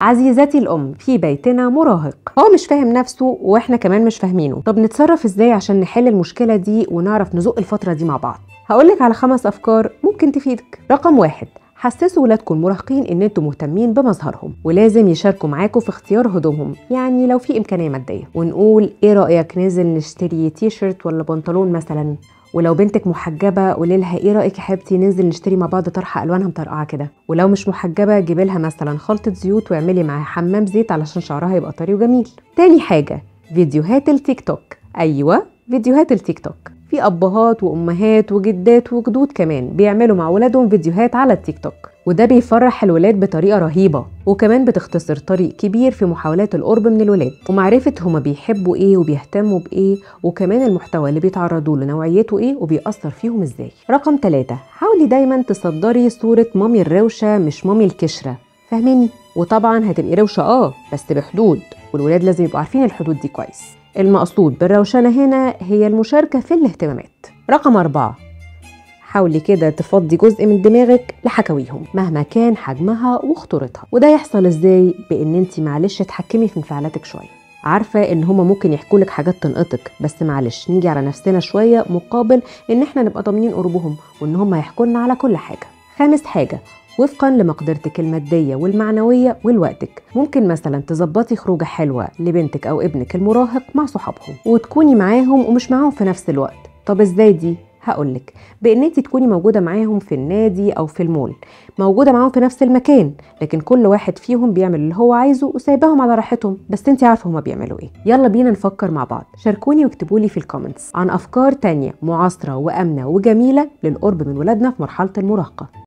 عزيزتي الام، في بيتنا مراهق هو مش فاهم نفسه واحنا كمان مش فاهمينه. طب نتصرف ازاي عشان نحل المشكله دي ونعرف نزق الفتره دي مع بعض؟ هقولك على 5 افكار ممكن تفيدك. رقم 1، حسسوا ولادكم المراهقين ان انتم مهتمين بمظهرهم ولازم يشاركوا معاكم في اختيار هدومهم، يعني لو في امكانيه ماديه. ونقول ايه رايك ننزل نشتري تي شيرت ولا بنطلون مثلا؟ ولو بنتك محجبه قولي لها ايه رايك يا حبيبتي ننزل نشتري مع بعض طرحه الوانها مطرقعه كده. ولو مش محجبه جيبي لها مثلا خلطه زيوت واعملي معاها حمام زيت علشان شعرها يبقى طري وجميل. تاني حاجه، فيديوهات التيك توك. ايوه، فيديوهات التيك توك. في ابهات وامهات وجدات وجدود كمان بيعملوا مع ولادهم فيديوهات على التيك توك، وده بيفرح الولاد بطريقه رهيبه، وكمان بتختصر طريق كبير في محاولات القرب من الولاد ومعرفه هما بيحبوا ايه وبيهتموا بايه، وكمان المحتوى اللي بيتعرضوا له نوعيته ايه وبيأثر فيهم ازاي. رقم 3، حاولي دايما تصدري صوره مامي الروشه مش مامي الكشره، فاهماني؟ وطبعا هتبقي روشه بس بحدود، والولاد لازم يبقوا عارفين الحدود دي كويس. المقصود بالروشنه هنا هي المشاركه في الاهتمامات. رقم 4، حاولي كده تفضي جزء من دماغك لحكاويهم مهما كان حجمها وخطورتها. وده يحصل ازاي؟ بان انتي معلش تحكمي في انفعالاتك شويه. عارفه ان هما ممكن يحكوا لك حاجات تنقطك، بس معلش نيجي على نفسنا شويه مقابل ان احنا نبقى ضامنين قربهم وان هما يحكوا لنا على كل حاجه. 5 حاجه، وفقا لمقدرتك الماديه والمعنويه ولوقتك، ممكن مثلا تظبطي خروجه حلوه لبنتك او ابنك المراهق مع صحابهم وتكوني معاهم ومش معاهم في نفس الوقت. طب ازاي دي؟ هقولك، بان انت تكوني موجوده معاهم في النادي او في المول، موجوده معاهم في نفس المكان، لكن كل واحد فيهم بيعمل اللي هو عايزه وسايباهم على راحتهم، بس انت عارفه هما بيعملوا ايه. يلا بينا نفكر مع بعض. شاركوني واكتبوا لي في الكومنتس عن افكار تانية معاصره وامنه وجميله للقرب من ولادنا في مرحله المراهقه.